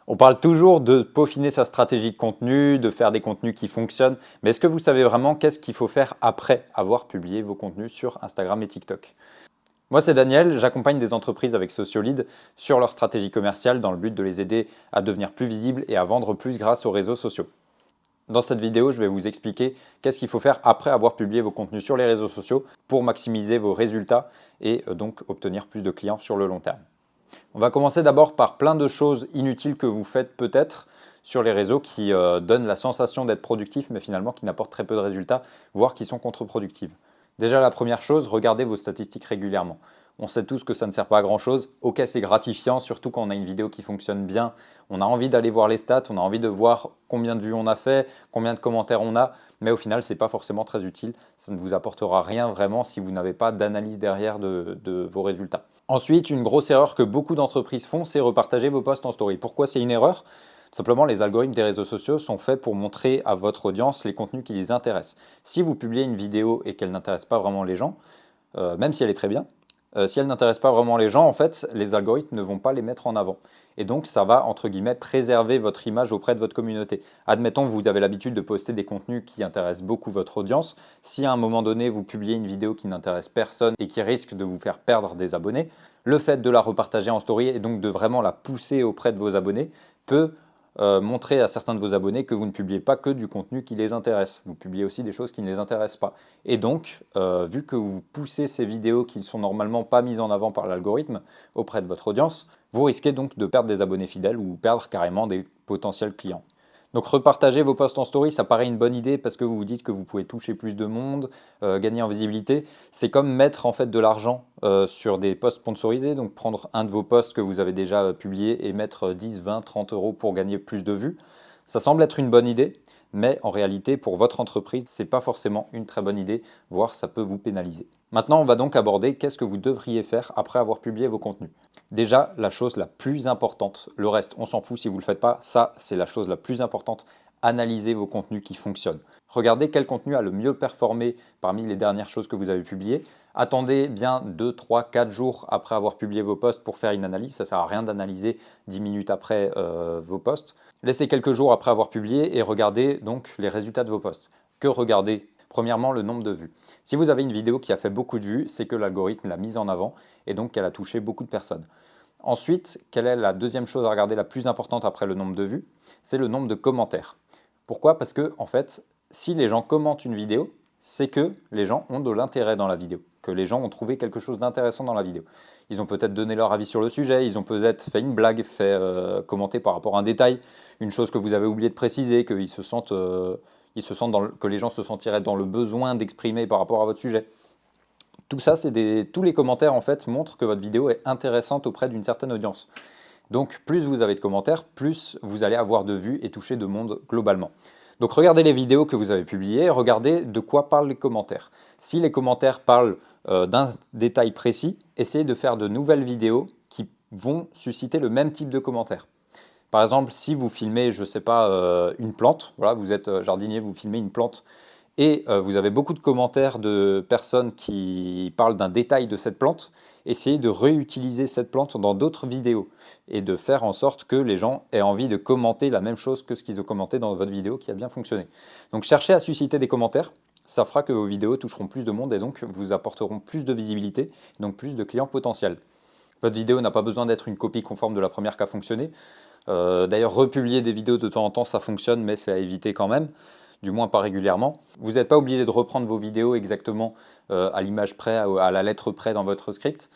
On parle toujours de peaufiner sa stratégie de contenu, de faire des contenus qui fonctionnent, mais est-ce que vous savez vraiment qu'est-ce qu'il faut faire après avoir publié vos contenus sur Instagram et TikTok? Moi, c'est Daniel, j'accompagne des entreprises avec Sociolide sur leur stratégie commerciale dans le but de les aider à devenir plus visibles et à vendre plus grâce aux réseaux sociaux. Dans cette vidéo, je vais vous expliquer qu'est-ce qu'il faut faire après avoir publié vos contenus sur les réseaux sociaux pour maximiser vos résultats et donc obtenir plus de clients sur le long terme. On va commencer d'abord par plein de choses inutiles que vous faites peut-être sur les réseaux qui donnent la sensation d'être productifs mais finalement qui n'apportent très peu de résultats, voire qui sont contre-productives. Déjà la première chose, regardez vos statistiques régulièrement. On sait tous que ça ne sert pas à grand chose. Ok, c'est gratifiant, surtout quand on a une vidéo qui fonctionne bien. On a envie d'aller voir les stats, on a envie de voir combien de vues on a fait, combien de commentaires on a, mais au final, ce n'est pas forcément très utile. Ça ne vous apportera rien vraiment si vous n'avez pas d'analyse derrière de vos résultats. Ensuite, une grosse erreur que beaucoup d'entreprises font, c'est repartager vos posts en story. Pourquoi c'est une erreur? Tout simplement, les algorithmes des réseaux sociaux sont faits pour montrer à votre audience les contenus qui les intéressent. Si vous publiez une vidéo et qu'elle n'intéresse pas vraiment les gens, même si elle est très bien, si elle n'intéresse pas vraiment les gens, en fait, les algorithmes ne vont pas les mettre en avant. Et donc, ça va, entre guillemets, préserver votre image auprès de votre communauté. Admettons que vous avez l'habitude de poster des contenus qui intéressent beaucoup votre audience. Si à un moment donné, vous publiez une vidéo qui n'intéresse personne et qui risque de vous faire perdre des abonnés, le fait de la repartager en story et donc de vraiment la pousser auprès de vos abonnés peut montrer à certains de vos abonnés que vous ne publiez pas que du contenu qui les intéresse. Vous publiez aussi des choses qui ne les intéressent pas. Et donc, vu que vous poussez ces vidéos qui ne sont normalement pas mises en avant par l'algorithme auprès de votre audience, vous risquez donc de perdre des abonnés fidèles ou perdre carrément des potentiels clients. Donc repartager vos posts en story, ça paraît une bonne idée parce que vous vous dites que vous pouvez toucher plus de monde, gagner en visibilité. C'est comme mettre en fait de l'argent sur des posts sponsorisés, donc prendre un de vos posts que vous avez déjà publié et mettre 10, 20, 30 euros pour gagner plus de vues. Ça semble être une bonne idée, mais en réalité, pour votre entreprise, ce n'est pas forcément une très bonne idée, voire ça peut vous pénaliser. Maintenant, on va donc aborder qu'est-ce que vous devriez faire après avoir publié vos contenus. Déjà, la chose la plus importante, le reste, on s'en fout si vous ne le faites pas, ça, c'est la chose la plus importante. Analysez vos contenus qui fonctionnent. Regardez quel contenu a le mieux performé parmi les dernières choses que vous avez publiées. Attendez bien 2, 3, 4 jours après avoir publié vos posts pour faire une analyse. Ça ne sert à rien d'analyser 10 minutes après vos posts. Laissez quelques jours après avoir publié et regardez donc les résultats de vos posts. Que regardez? Premièrement, le nombre de vues. Si vous avez une vidéo qui a fait beaucoup de vues, c'est que l'algorithme l'a mise en avant et donc qu'elle a touché beaucoup de personnes. Ensuite, quelle est la deuxième chose à regarder la plus importante après le nombre de vues? C'est le nombre de commentaires. Pourquoi? Parce que, en fait, si les gens commentent une vidéo, c'est que les gens ont de l'intérêt dans la vidéo, que les gens ont trouvé quelque chose d'intéressant dans la vidéo. Ils ont peut-être donné leur avis sur le sujet, ils ont peut-être fait une blague, fait commenter par rapport à un détail, une chose que vous avez oublié de préciser, que les gens se sentiraient dans le besoin d'exprimer par rapport à votre sujet. Tout ça, tous les commentaires en fait montrent que votre vidéo est intéressante auprès d'une certaine audience. Donc plus vous avez de commentaires, plus vous allez avoir de vues et toucher de monde globalement. Donc regardez les vidéos que vous avez publiées, regardez de quoi parlent les commentaires. Si les commentaires parlent d'un détail précis, essayez de faire de nouvelles vidéos qui vont susciter le même type de commentaires. Par exemple, si vous filmez, je ne sais pas, une plante, voilà, vous êtes jardinier, vous filmez une plante et vous avez beaucoup de commentaires de personnes qui parlent d'un détail de cette plante, essayez de réutiliser cette plante dans d'autres vidéos et de faire en sorte que les gens aient envie de commenter la même chose que ce qu'ils ont commenté dans votre vidéo qui a bien fonctionné. Donc cherchez à susciter des commentaires, ça fera que vos vidéos toucheront plus de monde et donc vous apporteront plus de visibilité, donc plus de clients potentiels. Votre vidéo n'a pas besoin d'être une copie conforme de la première qui a fonctionné. D'ailleurs, republier des vidéos de temps en temps, ça fonctionne, mais c'est à éviter quand même, du moins pas régulièrement. Vous n'êtes pas obligé de reprendre vos vidéos exactement à l'image près, à la lettre près dans votre script.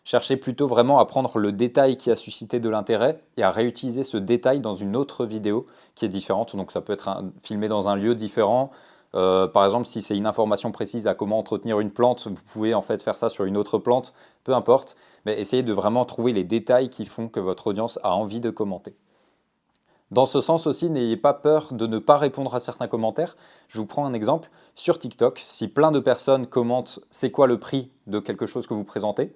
Cherchez plutôt vraiment à prendre le détail qui a suscité de l'intérêt et à réutiliser ce détail dans une autre vidéo qui est différente. Donc ça peut être filmé dans un lieu différent. Par exemple, si c'est une information précise à comment entretenir une plante, vous pouvez en fait faire ça sur une autre plante, peu importe. Mais essayez de vraiment trouver les détails qui font que votre audience a envie de commenter. Dans ce sens aussi, n'ayez pas peur de ne pas répondre à certains commentaires. Je vous prends un exemple. Sur TikTok, si plein de personnes commentent c'est quoi le prix de quelque chose que vous présentez,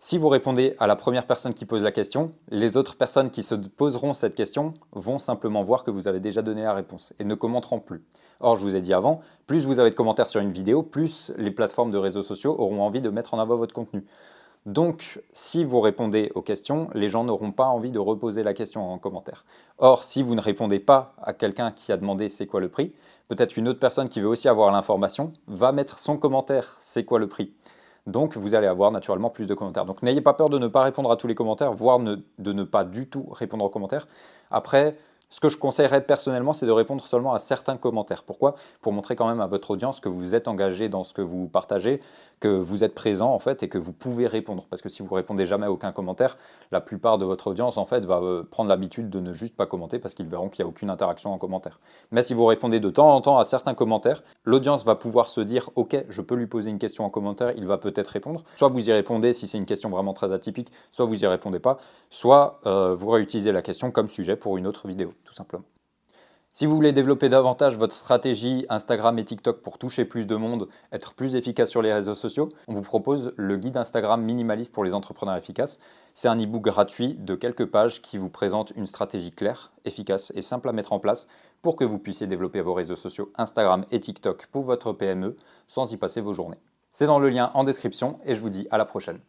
si vous répondez à la première personne qui pose la question, les autres personnes qui se poseront cette question vont simplement voir que vous avez déjà donné la réponse et ne commenteront plus. Or, je vous ai dit avant, plus vous avez de commentaires sur une vidéo, plus les plateformes de réseaux sociaux auront envie de mettre en avant votre contenu. Donc, si vous répondez aux questions, les gens n'auront pas envie de reposer la question en commentaire. Or, si vous ne répondez pas à quelqu'un qui a demandé c'est quoi le prix, peut-être qu'une autre personne qui veut aussi avoir l'information va mettre son commentaire c'est quoi le prix. Donc, vous allez avoir naturellement plus de commentaires. Donc, n'ayez pas peur de ne pas répondre à tous les commentaires, voire de ne pas du tout répondre aux commentaires. Après, ce que je conseillerais personnellement, c'est de répondre seulement à certains commentaires. Pourquoi? Pour montrer quand même à votre audience que vous êtes engagé dans ce que vous partagez, que vous êtes présent en fait et que vous pouvez répondre. Parce que si vous répondez jamais à aucun commentaire, la plupart de votre audience en fait va prendre l'habitude de ne juste pas commenter parce qu'ils verront qu'il n'y a aucune interaction en commentaire. Mais si vous répondez de temps en temps à certains commentaires, l'audience va pouvoir se dire ok, je peux lui poser une question en commentaire, il va peut-être répondre. Soit vous y répondez si c'est une question vraiment très atypique, soit vous y répondez pas, soit vous réutilisez la question comme sujet pour une autre vidéo, tout simplement. Si vous voulez développer davantage votre stratégie Instagram et TikTok pour toucher plus de monde, être plus efficace sur les réseaux sociaux, on vous propose le guide Instagram minimaliste pour les entrepreneurs efficaces. C'est un e-book gratuit de quelques pages qui vous présente une stratégie claire, efficace et simple à mettre en place pour que vous puissiez développer vos réseaux sociaux Instagram et TikTok pour votre PME sans y passer vos journées. C'est dans le lien en description et je vous dis à la prochaine.